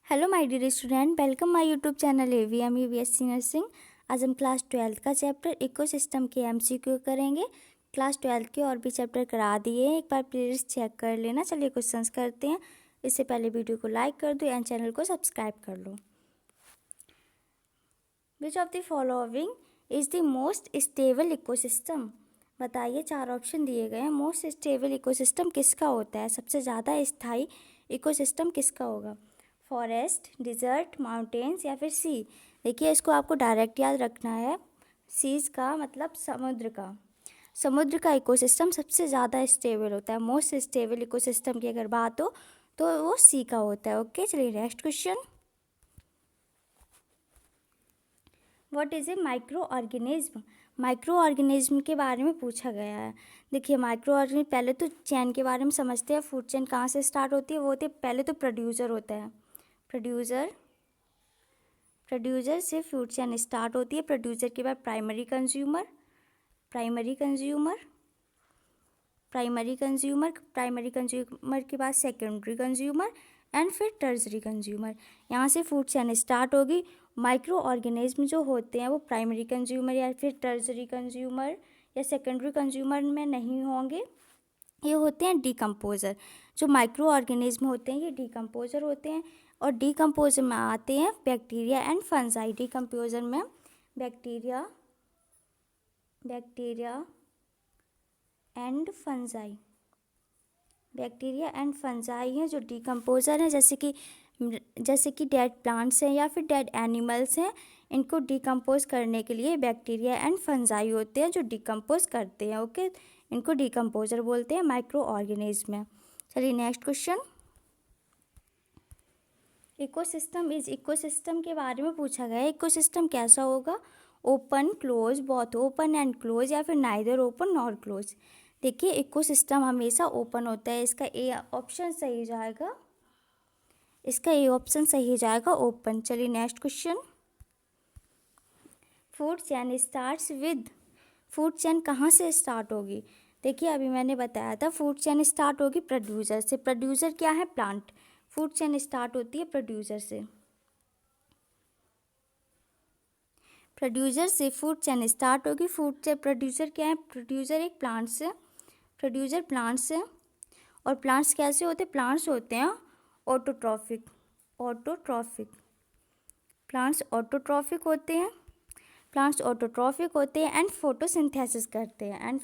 Hello my dear student, welcome my YouTube channel AVM UBSC nursing. आज हम class 12 का chapter ecosystem के MCQ करेंगे। क्लास 12 के और भी चैप्टर करा दिए हैं, एक बार प्लीज़ चेक कर लेना। चलिए क्वेश्चंस करते हैं। इससे पहले वीडियो को लाइक कर दो एंड चैनल को सब्सक्राइब कर लो। Which of the following is the most stable ecosystem? बताइए, 4 ऑप्शन दिए गए हैं। मोस्ट स्टेबल इकोसिस्टम किसका होता है? सबसे ज़्यादा स्थायी इकोसिस्टम किसका होगा? फॉरेस्ट, डिज़र्ट, माउंटेन्स या फिर सी? देखिए, इसको आपको डायरेक्ट याद रखना है। सीज का मतलब समुद्र का। समुद्र का इकोसिस्टम सबसे ज़्यादा स्टेबल होता है। मोस्ट स्टेबल इकोसिस्टम की अगर बात हो तो वो सी का होता है। ओके, चलिए next question. What is a micro organism? Micro organism के बारे में पूछा गया है। देखिए, माइक्रो ऑर्गेनिज्म, पहले तो चैन के बारे में समझते हैं। फूड चैन कहाँ से स्टार्ट होती है? वो होती है, पहले तो प्रोड्यूसर होता है। प्रोड्यूसर से फूड चैन स्टार्ट होती है। प्रोड्यूसर के बाद प्राइमरी कंज्यूमर के बाद सेकेंडरी कंज्यूमर एंड फिर टर्सरी कंज्यूमर। यहाँ से फूड चैन स्टार्ट होगी। माइक्रो ऑर्गेनिज्म जो होते हैं वो प्राइमरी कंज्यूमर या फिर टर्सरी कंज्यूमर या सेकेंडरी कंज्यूमर में नहीं होंगे। ये होते हैं डीकम्पोज़र। जो माइक्रो ऑर्गेनिज्म होते हैं ये डीकम्पोज़र होते हैं। और डीकम्पोज़र में आते हैं बैक्टीरिया एंड फंजाई। डीकम्पोज़र में बैक्टीरिया एंड फंजाई हैं जो डीकम्पोज़र हैं। जैसे कि डेड प्लांट्स हैं या फिर डेड एनिमल्स हैं, इनको डिकम्पोज करने के लिए बैक्टीरिया एंड फंजाई होते हैं जो डिकम्पोज करते हैं। ओके, इनको डिकम्पोजर बोलते हैं, माइक्रो ऑर्गेनिज्म में। चलिए नेक्स्ट क्वेश्चन। इकोसिस्टम के बारे में पूछा गया है। इकोसिस्टम कैसा होगा? Open, close, both open and close या फिर नाइदर ओपन नॉर क्लोज? देखिए, इकोसिस्टम हमेशा ओपन होता है। इसका ए ऑप्शन सही जाएगा ओपन। चलिए नेक्स्ट क्वेश्चन। फूड चैन कहाँ से स्टार्ट होगी? देखिए, अभी मैंने बताया था फूड चैन स्टार्ट होगी प्रोड्यूसर से। प्रोड्यूसर क्या है? प्लांट। फूड चैन स्टार्ट होती है प्रोड्यूसर से। फूड चैन स्टार्ट होगी। प्रोड्यूसर क्या है? प्रोड्यूसर एक प्लांट्स है। और प्लांट्स कैसे होते हैं? प्लांट्स होते हैं ऑटोट्रॉफिक। प्लांट्स ऑटोट्रॉफिक होते हैं एंड फोटोसिंथेसिस करते हैं।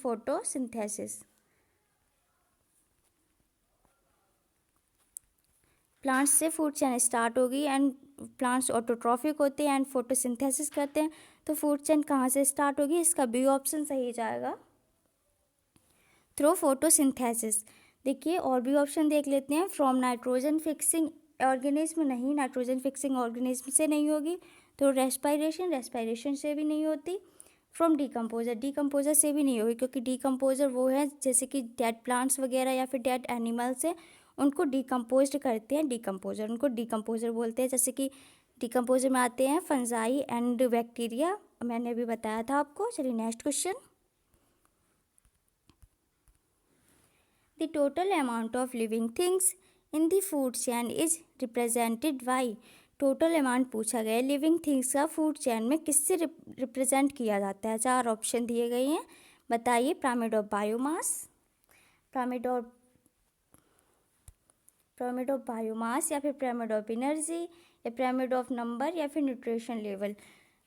प्लांट्स से फूड चैन स्टार्ट होगी एंड प्लांट्स ऑटोट्रॉफिक होते हैं एंड फोटोसिंथेसिस करते हैं। तो फूड चैन कहाँ से स्टार्ट होगी? इसका बी ऑप्शन सही जाएगा, थ्रू फोटोसिंथेसिस। देखिए, और भी ऑप्शन देख लेते हैं। फ्रॉम नाइट्रोजन फिक्सिंग ऑर्गेनिज्म, नहीं, नाइट्रोजन फिक्सिंग ऑर्गेनिज्म से नहीं होगी। तो रेस्पायरेशन से भी नहीं होती। फ्रॉम डिकम्पोजर से भी नहीं होगी, क्योंकि डिकम्पोजर वो है जैसे कि डेड प्लांट्स वगैरह या फिर डेड एनिमल्स है, उनको डिकम्पोज करते हैं डिकम्पोजर, उनको डिकम्पोजर बोलते हैं। जैसे कि डिकम्पोजर में आते हैं फंजाई एंड बैक्टीरिया, मैंने अभी बताया था आपको। चलिए next question. The total amount of living things in the food chain is represented by? Total amount पूछा गया है। लिविंग थिंग्स का फूड चैन में किससे रिप्रेजेंट किया जाता है? 4 ऑप्शन दिए गए हैं। बताइए, पिरामिड ऑफ बायोमास या फिर पिरामिड ऑफ एनर्जी या पिरामिड ऑफ नंबर या फिर न्यूट्रिशन लेवल?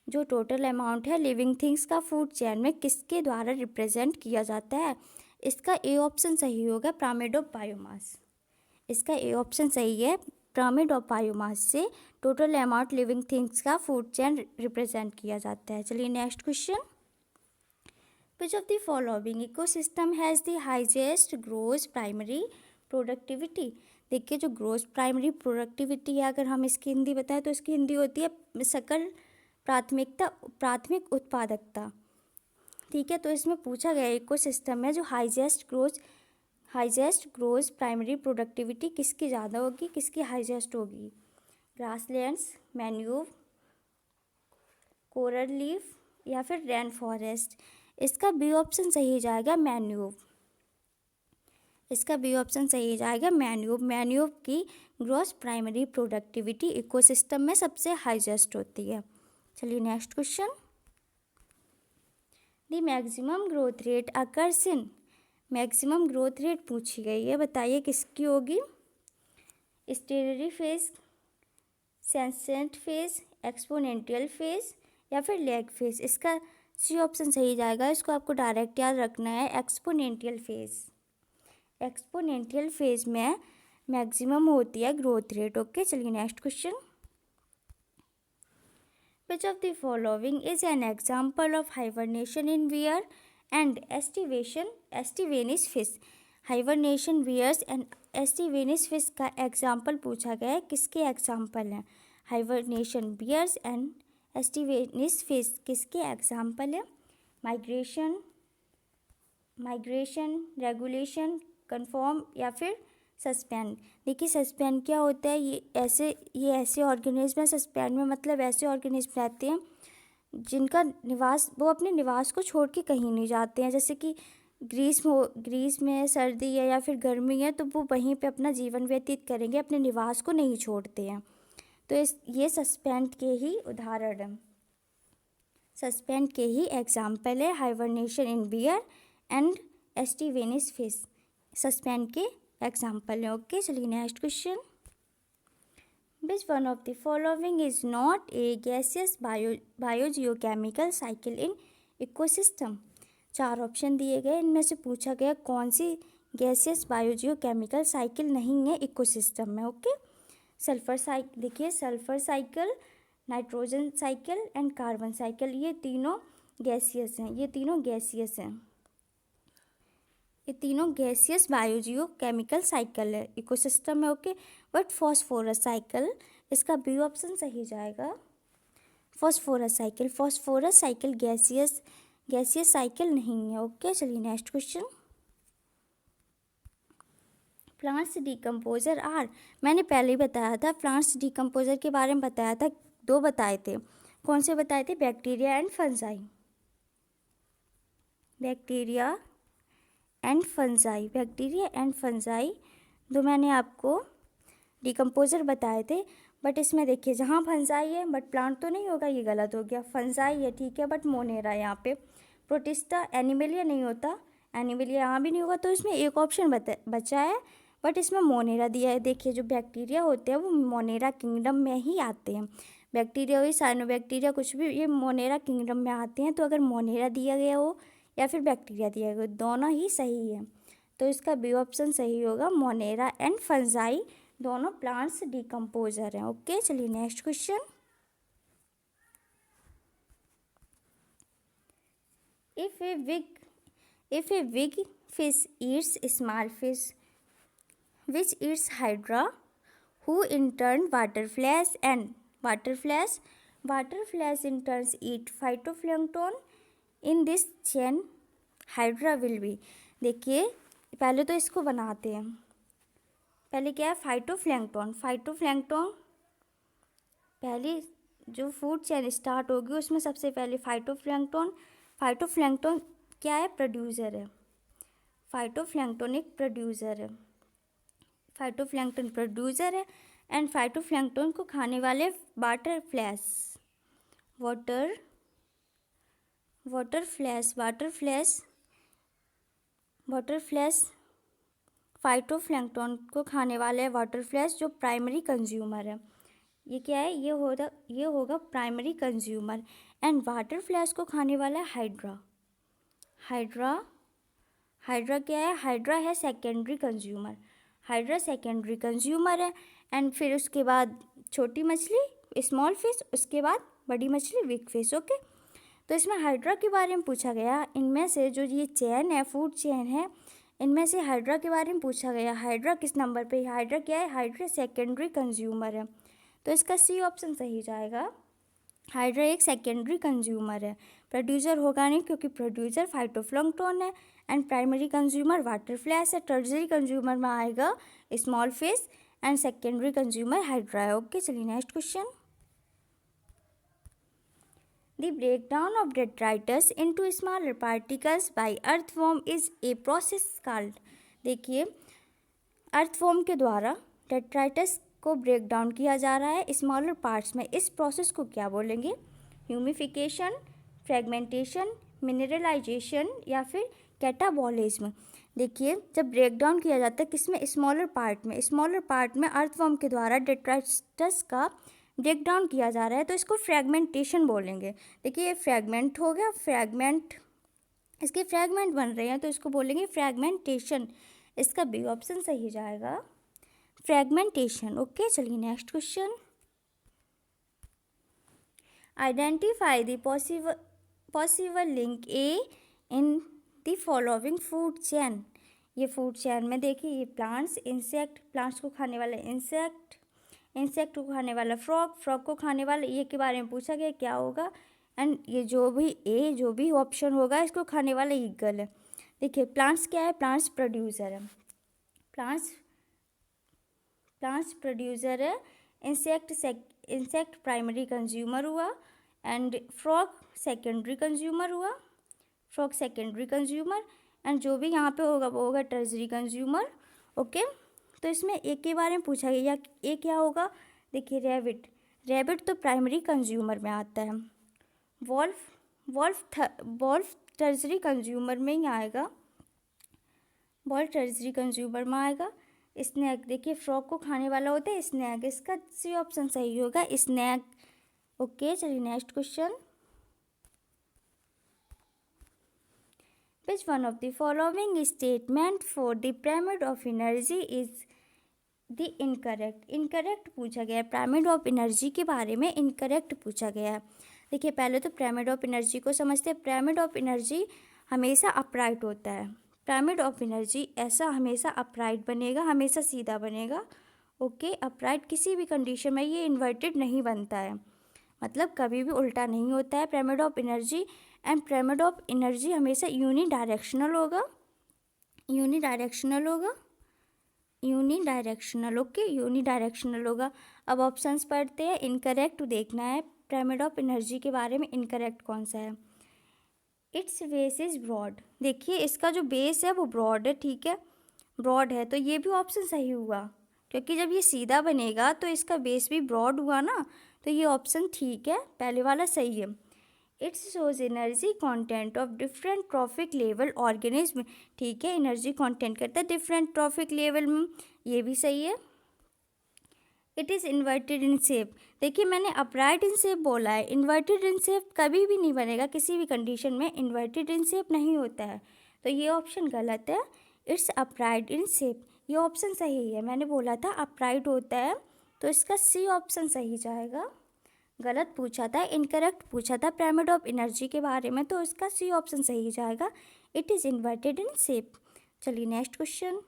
जो टोटल अमाउंट है लिविंग थिंग्स का फूड चैन में किसके द्वारा रिप्रेजेंट किया जाता है? इसका ए ऑप्शन सही होगा, पिरामिड ऑफ बायोमास। इसका ए ऑप्शन सही है, पिरामिड ऑफ बायोमास से टोटल अमाउंट लिविंग थिंग्स का फूड चैन रिप्रेजेंट किया जाता है। चलिए next question. Which of the following ecosystem has the highest growth primary productivity? देखिए, जो ग्रोथ प्राइमरी प्रोडक्टिविटी है, अगर हम इसकी हिंदी बताएं तो इसकी हिंदी होती है सकल प्राथमिक उत्पादकता। ठीक है, तो इसमें पूछा गया इकोसिस्टम में जो हाईएस्ट ग्रोथ प्राइमरी प्रोडक्टिविटी किसकी ज़्यादा होगी, किसकी हाईएस्ट होगी? ग्रासलैंड्स, मैन्यूव, कोरल लीफ या फिर रेन फॉरेस्ट? इसका बी ऑप्शन सही जाएगा, मैन्यूव। मैन्यूव की ग्रॉस प्राइमरी प्रोडक्टिविटी इकोसिस्टम में सबसे हाईएस्ट होती है। चलिए next question. The maximum growth rate occurs in, maximum growth rate पूछी गई है, बताइए किसकी होगी? Stationary phase, senescent phase, exponential phase या फिर लैग फेज? इसका सी ऑप्शन सही जाएगा। इसको आपको डायरेक्ट याद रखना है, एक्सपोनेंशियल फेज। एक्सपोनेंशियल फेज में मैक्सिमम होती है ग्रोथ रेट। ओके, चलिए next question. Which of the following is an example of hibernation in weir and estivation fish? Hibernation wears and estivation fish का एग्जाम्पल पूछा गया है, किसके एग्जाम्पल हैं? Hibernation bears and aestivation fish किसके example है? Migration, regulation, confirm या फिर सस्पेंड? देखिए सस्पेंड क्या होता है, ये ऐसे ऑर्गेनिज्म है, सस्पेंड में मतलब ऐसे ऑर्गेनिज्म रहते हैं जिनका निवास, वो अपने निवास को छोड़ के कहीं नहीं जाते हैं। जैसे कि ग्रीष्म में सर्दी है या फिर गर्मी है तो वो वहीं पे अपना जीवन व्यतीत करेंगे, अपने निवास को नहीं छोड़ते हैं। तो ये सस्पेंड के ही उदाहरण है, सस्पेंड के ही एग्जाम्पल है hibernation in bear and aestivation fish, suspend के एग्जाम्पल है। ओके, चलिए next question. Which one of the following is not a gaseous biogeochemical cycle in ecosystem? 4 option दिए गए, इनमें से पूछा गया कौन सी गैसियस बायोजियोकेमिकल साइकिल नहीं है इकोसिस्टम में। ओके, सल्फर साइकिल, देखिए sulphur cycle, nitrogen cycle and carbon cycle, ये तीनों गैसियस हैं, ये तीनों गैसियस बायोजियो केमिकल साइकिल है इकोसिस्टम में। ओके, बट फॉस्फोरस साइकिल, इसका बी ऑप्शन सही जाएगा, फॉस्फोरस साइकिल गैसियस साइकिल नहीं है। ओके, चलिए next question. Plants decomposer are, मैंने पहले ही बताया था, प्लांट्स डिकम्पोजर के बारे में बताया था, 2 बताए थे। कौन से बताए थे? Bacteria and fungi, bacteria and fungi 2 मैंने आपको डिकम्पोजर बताए थे। बट इसमें देखिए जहाँ फंजाई है बट प्लांट तो नहीं होगा, ये गलत हो गया। फंजाई है ठीक है बट मोनेरा यहाँ पे, प्रोटिस्टा, एनिमलिया नहीं होता, एनिमलिया यहाँ भी नहीं होगा, तो इसमें एक ऑप्शन बचा है बट इसमें मोनेरा दिया है। देखिए जो बैक्टीरिया होते हैं वो मोनेरा किंगडम में ही आते हैं, बैक्टीरिया हुई, साइनोबैक्टीरिया, कुछ भी ये मोनेरा किंगडम में आते हैं। तो अगर मोनेरा दिया गया हो या फिर बैक्टीरिया दिया गया, दोनों ही सही है, तो इसका बी ऑप्शन सही होगा, मोनेरा एंड फंजाई दोनों प्लांट्स डिकम्पोजर हैं। ओके, चलिए next question. If a big fish Yeats small fish which eats hydra, who in turn waterflies in turns eat phytoplankton, in this chain hydra will be? देखिए पहले तो इसको बनाते हैं, पहले क्या है? फाइटोप्लैंक्टन पहले जो फूड चेन स्टार्ट होगी उसमें सबसे पहले फाइटोप्लैंक्टन क्या है? प्रोड्यूसर है, फाइटोप्लैंक्टन एक प्रोड्यूसर है, फाइटोप्लैंक्टन प्रोड्यूसर है। एंड फाइटोप्लैंक्टन को खाने वाले वाटरफ्लैश फाइटोप्लैंक्टन को खाने वाले वाटरफ्लैश जो प्राइमरी कंज्यूमर है, ये क्या है? ये होगा प्राइमरी कंज्यूमर। एंड वाटरफ्लैश को खाने वाला है हाइड्रा क्या है? हाइड्रा है सेकेंडरी कंज्यूमर है। एंड फिर उसके बाद छोटी मछली स्मॉल फिश, उसके बाद बड़ी मछली बिग फिश। ओके, तो इसमें हाइड्रा के बारे में पूछा गया, इनमें से जो ये चेन है, फूड चेन है, इनमें से हाइड्रा के बारे में पूछा गया। हाइड्रा किस नंबर पे? हाइड्रा क्या है? हाइड्रा सेकेंडरी कंज्यूमर है, तो इसका सी ऑप्शन सही जाएगा, हाइड्रा एक सेकेंडरी कंज्यूमर है, प्रोड्यूसर होगा नहीं क्योंकि प्रोड्यूसर फाइटोप्लैंक्टन है एंड प्राइमरी कंज्यूमर वाटरफ्लैश है। टर्जरी कंज्यूमर में आएगा small fish and secondary consumer hydra है। ओके, चलिए next question. The breakdown of detritus into smaller particles by earthworm is a process called. देखिए अर्थवॉर्म के द्वारा detritus को ब्रेक डाउन किया जा रहा है स्मॉलर पार्ट्स में। इस प्रोसेस को क्या बोलेंगे? ह्यूमिफिकेशन, फ्रेगमेंटेशन, मिनरलाइजेशन या फिर कैटाबॉलिज्म। देखिए, जब ब्रेक डाउन किया जाता है किसमें? स्मॉलर पार्ट में अर्थवर्म के द्वारा डेट्राइटस का ब्रेक डाउन किया जा रहा है, तो इसको फ्रेगमेंटेशन बोलेंगे। देखिए, ये फ्रेगमेंट हो गया, इसके फ्रेगमेंट बन रहे हैं तो इसको बोलेंगे फ्रेगमेंटेशन। इसका बी ऑप्शन सही जाएगा, फ्रेगमेंटेशन। ओके, चलिए next question. Identify the possible link A in the following food chain. ये फूड चेन में देखिए, ये प्लांट्स को खाने वाला इंसेक्ट को खाने वाला फ्रॉग को खाने वाला, ये के बारे में पूछा गया क्या होगा। एंड ये जो भी ऑप्शन होगा इसको खाने वाला ईगल है। देखिए, प्लांट्स क्या है? प्लांट्स प्रोड्यूसर है, प्लांट्स प्रोड्यूसर है। इंसेक्ट प्राइमरी कंज्यूमर हुआ and frog secondary consumer and जो भी यहाँ पे होगा वो होगा टर्सरी कंज्यूमर। ओके, तो इसमें एक के बारे में पूछा गया, एक क्या होगा? देखिए, रैबिट तो प्राइमरी कंज्यूमर में आता है, वॉल्फ टर्सरी कंज्यूमर में ही आएगा, स्नैक, देखिए फ्रॉग को खाने वाला होता है स्नैक, इसका सी ऑप्शन सही होगा, स्नैक। ओके, चलिए next question. Which one of the following statement for the pyramid of energy is the incorrect पूछा गया है। पिरामिड ऑफ एनर्जी के बारे में इनकरेक्ट पूछा गया है। देखिए, पहले तो पिरामिड ऑफ एनर्जी को समझते हैं। पिरामिड ऑफ एनर्जी हमेशा अपराइट होता है, पिरामिड ऑफ एनर्जी ऐसा हमेशा अपराइट बनेगा, हमेशा सीधा बनेगा। ओके, अपराइट किसी भी कंडीशन में, ये इन्वर्टेड नहीं बनता है, मतलब कभी भी उल्टा नहीं होता है pyramid of energy. And pyramid of energy हमेशा यूनिडायरेक्शनल होगा। ओके, यूनिडायरेक्शनल होगा। अब ऑप्शंस पढ़ते हैं, इनकरेक्ट देखना है पिरामिड ऑफ एनर्जी के बारे में, इनकरेक्ट कौन सा है? Its base is broad. देखिए, इसका जो बेस है वो ब्रॉड है, ठीक है, ब्रॉड है, तो ये भी ऑप्शन सही हुआ, क्योंकि जब ये सीधा बनेगा तो इसका बेस भी ब्रॉड हुआ ना, तो ये ऑप्शन ठीक है, पहले वाला सही है। It's shows energy content of different trophic level organism, ठीक है, एनर्जी कंटेंट करता है डिफरेंट ट्रॉफिक लेवल में, ये भी सही है। It is inverted in shape. देखिए, मैंने अपराइट इन शेप बोला है, इन्वर्टेड इन शेप कभी भी नहीं बनेगा, किसी भी कंडीशन में इन्वर्टेड इन शेप नहीं होता है, तो ये ऑप्शन गलत है। इट्स अपराइट इन शेप, ये ऑप्शन सही है। मैंने बोला था अपराइट होता है, तो इसका सी ऑप्शन सही जाएगा। गलत पूछा था, इनकरेक्ट पूछा था पिरामिड ऑफ एनर्जी के बारे में, तो इसका सी ऑप्शन सही जाएगा, it is inverted in shape. चलिए next question.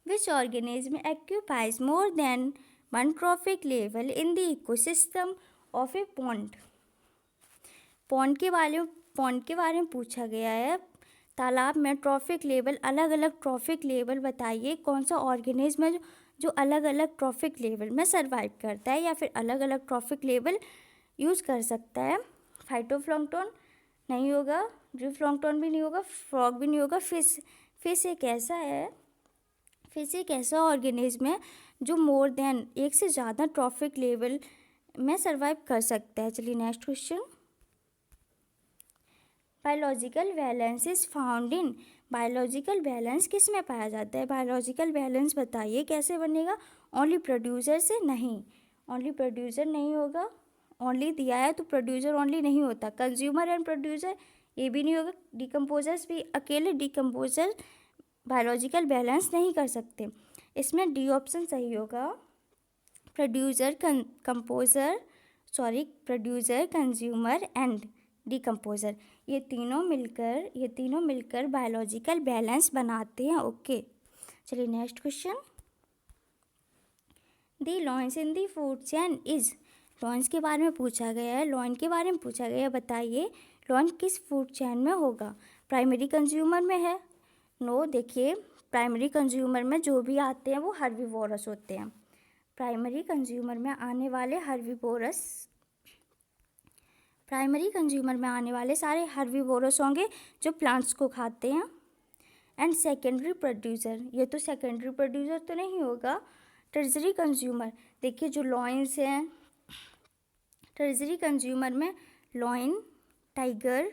Which organism occupies more than one trophic level in the ecosystem of a pond? Pond के बारे में पूछा गया है। तालाब में ट्रॉफिक लेवल, अलग अलग ट्रॉफिक लेवल बताइए, कौन सा ऑर्गेनिज्म है जो अलग अलग ट्रॉफिक लेवल में सर्वाइव करता है या फिर अलग अलग ट्रॉफिक लेवल यूज़ कर सकता है? फाइटोप्लैंक्टन नहीं होगा, ज़ूप्लैंक्टन भी नहीं होगा, फ्रॉग भी नहीं होगा, फिश एक ऐसा ऑर्गेनिज्म है जो मोर देन एक से ज़्यादा ट्रॉफिक लेवल में सर्वाइव कर सकता है। चलिए next question. Biological balance is found in, biological balance किस में पाया जाता है? बायोलॉजिकल बैलेंस बताइए कैसे बनेगा? ओनली प्रोड्यूसर से नहीं, ओनली प्रोड्यूसर नहीं होगा, ओनली दिया है तो प्रोड्यूसर ओनली नहीं होता, कंज्यूमर एंड प्रोड्यूसर ये भी नहीं होगा, डिकम्पोजर्स भी, अकेले डिकम्पोजर बायोलॉजिकल बैलेंस नहीं कर सकते। इसमें डी ऑप्शन सही होगा, प्रोड्यूसर कंज्यूमर एंड डिकम्पोजर, ये तीनों मिलकर बायोलॉजिकल बैलेंस बनाते हैं। ओके, चलिए next question. The lion's in the food chain is, lion's के बारे में पूछा गया है, बताइए लॉइन किस फूड चेन में होगा? प्राइमरी कंज्यूमर में है? नो, देखिए प्राइमरी कंज्यूमर में जो भी आते हैं वो हर्बीवोरस होते हैं, प्राइमरी कंज्यूमर में आने वाले सारे हर्बीवोरस होंगे जो प्लांट्स को खाते हैं। एंड सेकेंडरी प्रोड्यूसर, ये तो सेकेंडरी प्रोड्यूसर तो नहीं होगा। टर्जरी कंज्यूमर, देखिए जो लॉइन्स हैं, टर्जरी कंज्यूमर में लॉइन, टाइगर,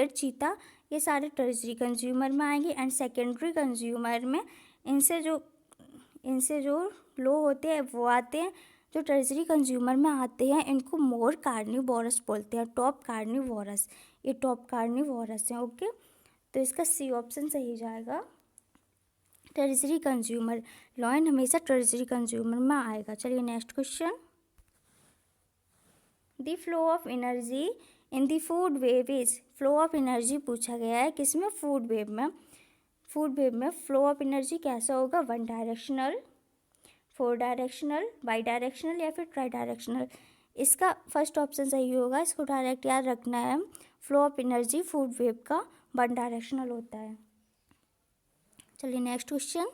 चीता, ये सारे टर्जरी कंज्यूमर में आएंगे। एंड सेकेंडरी कंज्यूमर में इनसे जो लो होते हैं वो आते हैं। जो टर्जरी कंज्यूमर में आते हैं इनको मोर कार्निवोरस बोलते हैं, टॉप कार्निवोरस, ये टॉप कार्निवोरस हैं। ओके, तो इसका सी ऑप्शन सही जाएगा, टर्जरी कंज्यूमर। लॉयन हमेशा टर्जरी कंज्यूमर में आएगा। चलिए next question, the flow of energy in the food web is, flow of energy पूछा गया है किसमें, फूड वेव में। फूड वेव में फ्लो ऑफ एनर्जी कैसा होगा, one directional, four directional, by directional या फिर ट्राई डायरेक्शनल। इसका फर्स्ट ऑप्शन सही होगा, इसको डायरेक्ट याद रखना है। Flow of energy food web का वन डायरेक्शनल होता है। चलिए next question,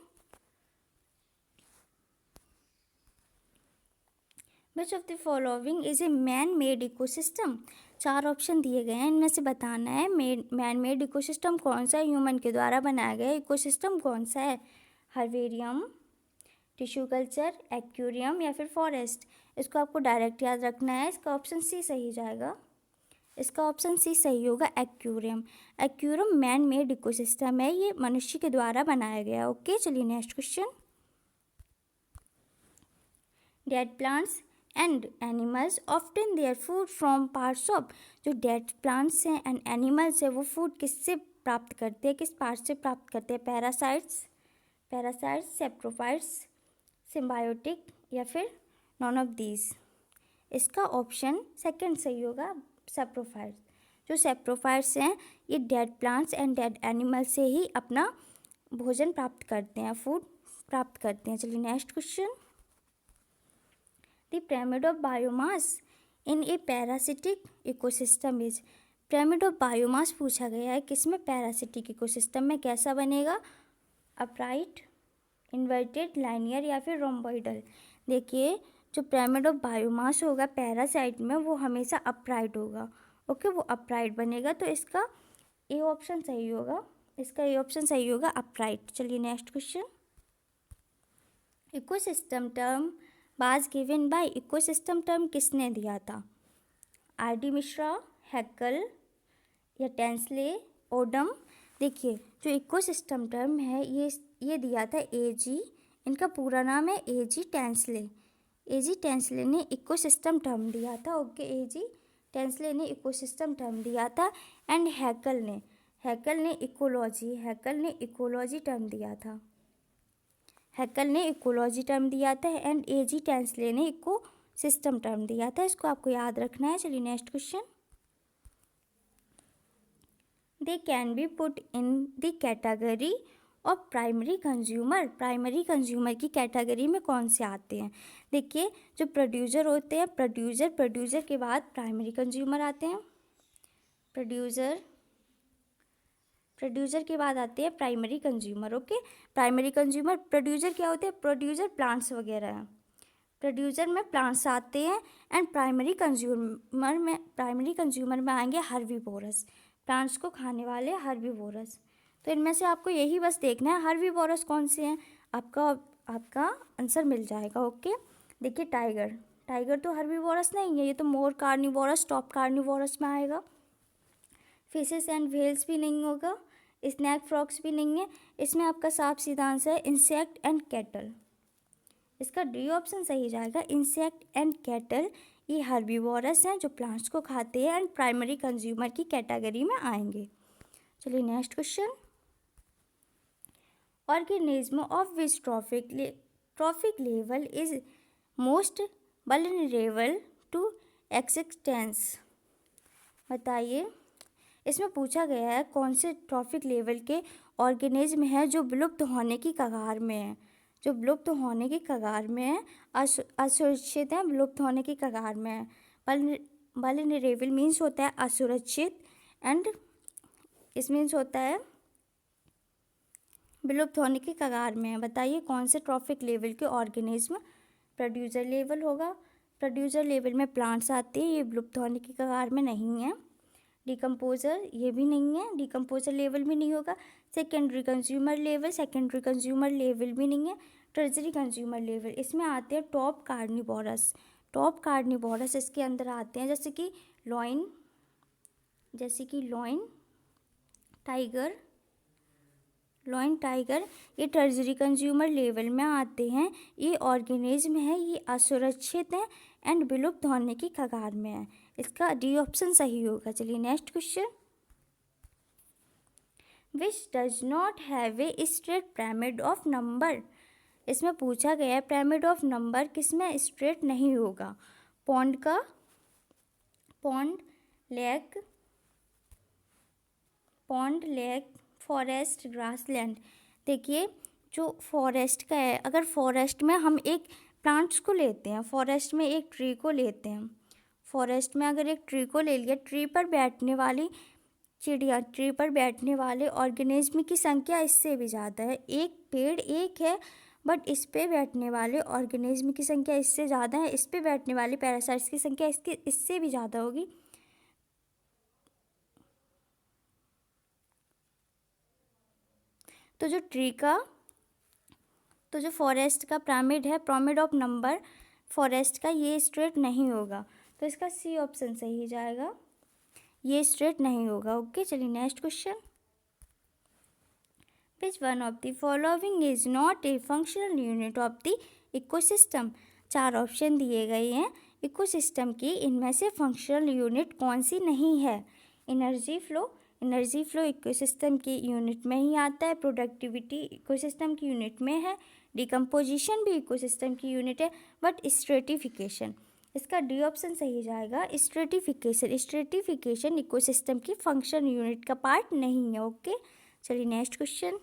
which of the following is a man made ecosystem. 4 option दिए गए हैं, इनमें से बताना है मैन मेड इकोसिस्टम कौन सा है, ह्यूमन के द्वारा बनाया गया इकोसिस्टम कौन सा है। हर्बेरियम, टिश्यू कल्चर, एक्वेरियम या फिर फॉरेस्ट। इसको आपको डायरेक्ट याद रखना है। इसका ऑप्शन सी सही जाएगा, इसका ऑप्शन सी सही होगा, aquarium. Aquarium man made ecosystem है, ये मनुष्य के द्वारा बनाया गया। ओके, चलिए next question, dead plants and animals often their food from parts of, जो डेड प्लांट्स हैं एंड एनिमल्स है वो फूड किससे प्राप्त करते हैं, किस पार्ट से प्राप्त करते हैं, पैरासाइट्स, सेप्रोफाइट्स, सिम्बायोटिक या फिर नॉन ऑफ दीज। इसका ऑप्शन सेकंड सही होगा, सेप्रोफाइट्स। जो सेप्रोफाइट्स हैं ये dead plants and dead animal से ही अपना भोजन प्राप्त करते हैं, फूड प्राप्त करते हैं। चलिए next question, the pyramid of biomass in A parasitic ecosystem is, pyramid of biomass पूछा गया है किसमें, पैरासिटिक इकोसिस्टम में। कैसा बनेगा, अपराइट, इन्वर्टेड, लाइनियर या फिर रोम्बोइडल। देखिए जो पिरामिड ऑफ बायोमास होगा पैरासाइट में वो हमेशा अपराइट होगा। ओके, वो अपराइट बनेगा, तो इसका ए ऑप्शन सही होगा, इसका ए ऑप्शन सही होगा, अपराइट। चलिए next question, ecosystem term was given by, ecosystem term किसने दिया था, आर.डी. मिश्रा, हैकल या टेंसले, ओडम। देखिए जो इकोसिस्टम टर्म है ये दिया था ए.जी., इनका पूरा नाम है ए.जी. टेंसले। ए.जी. टेंसले ने इकोसिस्टम टर्म दिया था। Okay, AG. टेंसले ने इकोसिस्टम टर्म दिया था। एंड हैकल ने इकोलॉजी टर्म दिया था। हैकल ने इकोलॉजी टर्म दिया था एंड ए.जी. टेंसले ने इकोसिस्टम टर्म दिया था। इसको आपको याद रखना है। चलिए next question, they can be put in the category of primary consumer, primary consumer की कैटेगरी में कौन से आते हैं। देखिए जो प्रोड्यूसर होते हैं, प्रोड्यूसर के बाद प्राइमरी कंज्यूमर आते हैं, प्रोड्यूसर के बाद आते हैं primary consumer. Okay, primary consumer, producer क्या होते हैं, प्रोड्यूसर प्लांट्स वगैरह हैं, प्रोड्यूसर में प्लांट्स आते हैं। एंड प्राइमरी कंज्यूमर में आएंगे हर्बीवोरस, प्लांट्स को खाने वाले हर्बीवोरस। तो इनमें से आपको यही बस देखना है हर्बीवोरस कौन से हैं, आपका आंसर मिल जाएगा। ओके, देखिए टाइगर तो हर्बीवोरस नहीं है, ये तो मोर कार्निवोरस, टॉप कार्निवोरस में आएगा। फिशेस एंड व्हेल्स भी नहीं होगा, स्नैक फ्रॉग्स भी नहीं है। इसमें आपका साफ सीधा आंसर है इंसेक्ट एंड कैटल। इसका डी ऑप्शन सही जाएगा, इंसेक्ट एंड कैटल ये हर्बीवोरस हैं जो प्लांट्स को खाते हैं एंड प्राइमरी कंज्यूमर की कैटेगरी में आएंगे। चलिए next question, organism of which trophic level is most vulnerable to extinction. बताइए, इसमें पूछा गया है कौन से ट्रॉफिक लेवल के ऑर्गेनिज्म है जो विलुप्त होने की कगार में है, जो विलुप्त होने की कगार में है, असुरक्षित है, विलुप्त होने की कगार में है। वल्नरेबल मीन्स होता है असुरक्षित एंड इस मीन्स होता है विलुप्त होने की कगार में है। बताइए कौन से ट्रॉफिक लेवल के ऑर्गेनिज्म, प्रोड्यूसर लेवल होगा, प्रोड्यूसर लेवल में प्लांट्स आते हैं, ये विलुप्त होने की कगार में नहीं है। डिकम्पोजर ये भी नहीं है, डिकम्पोजर लेवल भी नहीं होगा। Secondary consumer level, secondary consumer level भी नहीं है। टर्जरी कंज्यूमर लेवल, इसमें आते हैं टॉप कार्निवोरस। टॉप कार्निवोरस इसके अंदर आते हैं, जैसे कि लॉइन, टाइगर, लॉइन टाइगर, ये टर्जरी कंज्यूमर लेवल में आते हैं। ये ऑर्गेनिज्म है, ये असुरक्षित है एंड विलुप्त होने की कगार में है। इसका डी ऑप्शन सही होगा। चलिए next question, which does not have a straight pyramid of number. इसमें पूछा गया है पिरामिड ऑफ नंबर किसमें स्ट्रेट नहीं होगा। पॉन्ड का, पॉन्ड, लेक, फॉरेस्ट, ग्रासलैंड। देखिए जो फॉरेस्ट का है, अगर फॉरेस्ट में हम एक प्लांट्स को लेते हैं, फॉरेस्ट में एक ट्री को लेते हैं, फॉरेस्ट में अगर एक ट्री को ले लिया, ट्री पर बैठने वाली चिड़िया, ट्री पर बैठने वाले ऑर्गेनिज्म की संख्या इससे भी ज़्यादा है। एक पेड़ एक है, बट इस पे बैठने वाले ऑर्गेनिज्म की संख्या इससे ज़्यादा है, इस पे बैठने वाले पैरासाइट्स की संख्या इससे भी ज़्यादा होगी। तो जो ट्री का, तो जो फॉरेस्ट का पिरामिड है, पिरामिड ऑफ नंबर फॉरेस्ट का, ये स्ट्रेट नहीं होगा। तो इसका सी ऑप्शन सही जाएगा, ये स्ट्रेट नहीं होगा। ओके, चलिए next question, which one of the following is not A functional unit of the ecosystem. 4 option दिए गए हैं इकोसिस्टम की, इनमें से फंक्शनल यूनिट कौन सी नहीं है। एनर्जी फ्लो इकोसिस्टम की यूनिट में ही आता है। प्रोडक्टिविटी इकोसिस्टम की यूनिट में है। डिकम्पोजिशन भी इकोसिस्टम की यूनिट है, बट स्ट्रेटिफिकेशन, इसका डी ऑप्शन सही जाएगा। स्ट्रेटिफिकेशन इकोसिस्टम की फंक्शन यूनिट का पार्ट नहीं है। ओके, चलिए next question,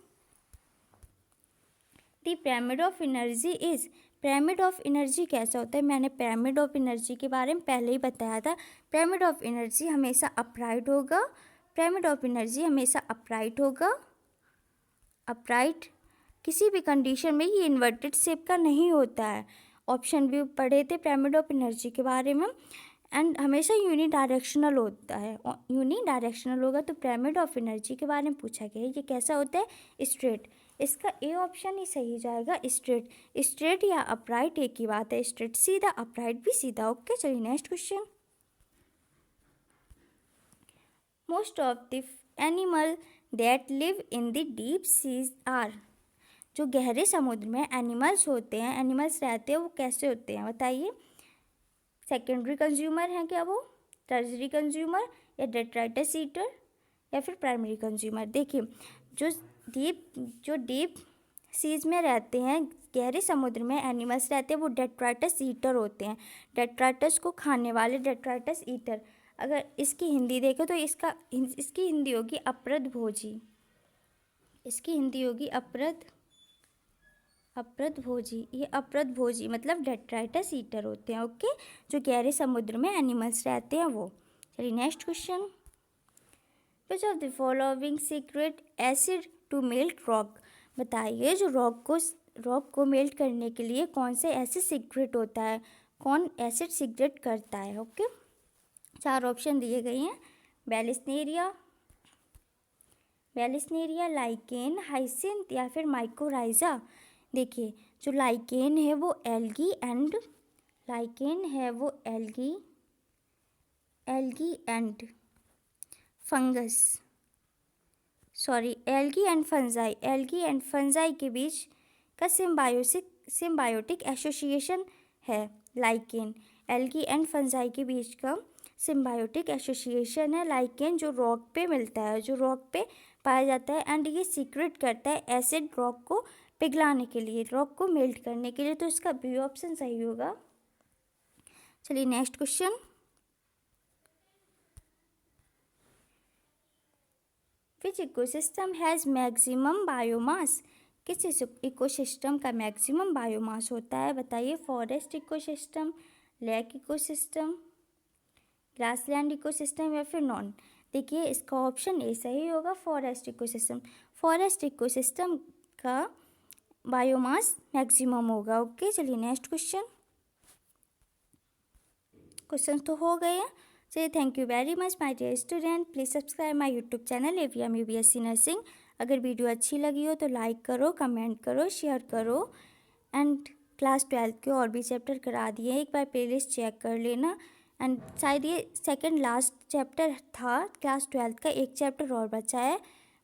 the pyramid of energy is. Pyramid of energy कैसा होता है, मैंने पिरामिड ऑफ एनर्जी के बारे में पहले ही बताया था। पिरामिड ऑफ एनर्जी हमेशा अपराइट होगा, पिरामिड ऑफ एनर्जी हमेशा अपराइट होगा। अपराइट किसी भी कंडीशन में ये इन्वर्टेड शेप का नहीं होता है। ऑप्शन भी पढ़े थे पिरामिड ऑफ एनर्जी के बारे में। एंड हमेशा यूनिडायरेक्शनल होता है, यूनिडायरेक्शनल होगा। तो पिरामिड ऑफ एनर्जी के बारे में पूछा गया है, ये कैसा होता है, स्ट्रेट। इसका ए ऑप्शन ही सही जाएगा, स्ट्रेट या अपराइट एक ही बात है। स्ट्रेट सीधा, अपराइट भी सीधा। ओके, चलिए next question, most of the animal that live in the deep seas are. जो गहरे समुद्र में एनिमल्स होते हैं, एनिमल्स रहते हैं, वो कैसे होते हैं बताइए। सेकेंडरी कंज्यूमर हैं क्या वो, टर्जरी कंज्यूमर, या डेट्राइटस ईटर, या फिर प्राइमरी कंज्यूमर। देखिए जो डीप सीज में रहते हैं, गहरे समुद्र में एनिमल्स रहते हैं, वो डेट्राइटस ईटर होते हैं। डेट्राइटस को खाने वाले डेट्राइटस ईटर। अगर इसकी हिंदी देखें तो इसकी हिंदी होगी अपृतभोजी। इसकी हिंदी होगी अपृतभोजी। ये अपृतभोजी मतलब डेट्राइटस ईटर होते हैं। ओके, जो गहरे समुद्र में एनिमल्स रहते हैं वो। चलिए next question, which of the following secret acid to melt rock. बताइए जो रॉक को मेल्ट करने के लिए कौन से एसिड सीक्रेट होता है, कौन एसिड सीक्रेट करता है। ओके, 4 ऑप्शन दिए गए हैं, बैलिस्नेरिया, लाइकेन, हाइसिंथ, या फिर माइकोराइजा। देखिए जो लाइकेन है वो algae and fungus, algae and fungi के बीच का सिम्बायोटिक एसोसिएशन है। लाइकेन, एल्गी एंड फंजाई के बीच का सिम्बायोटिक एसोसिएशन है। लाइकेन जो रॉक पे मिलता है, जो रॉक पे पाया जाता है, एंड ये सीक्रेट करता है एसिड रॉक को पिघलाने के लिए, रॉक को मेल्ट करने के लिए। तो इसका बी ऑप्शन सही होगा। चलिए next question, which ecosystem has maximum biomass. किस इकोसिस्टम का मैक्सिमम बायोमास होता है बताइए। Forest ecosystem, lake ecosystem, grassland ecosystem, या फिर नॉन। देखिए इसका ऑप्शन ए सही होगा, फॉरेस्ट इकोसिस्टम। फॉरेस्ट इकोसिस्टम का बायोमास मैक्सिमम होगा। ओके, चलिए नेक्स्ट क्वेश्चन तो हो गए हैं। चलिए, thank you very much my dear student. Please subscribe my YouTube channel AVM UPSC nursing. अगर वीडियो अच्छी लगी हो तो लाइक करो, कमेंट करो, शेयर करो। एंड क्लास 12 के और भी चैप्टर करा दिए हैं, एक बार प्लेलिस्ट चेक कर लेना। एंड शायद ये सेकंड लास्ट चैप्टर था क्लास 12 का, एक चैप्टर और बचा है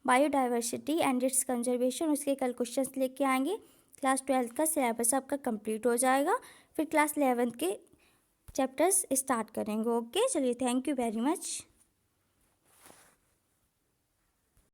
बायोडाइवर्सिटी एंड इट्स कंजर्वेशन। उसके कल क्वेश्चंस लेके आएंगे। क्लास 12 का सिलेबस आपका कंप्लीट हो जाएगा, फिर क्लास 11 के चैप्टर्स स्टार्ट करेंगे। ओके, चलिए, थैंक यू वेरी मच।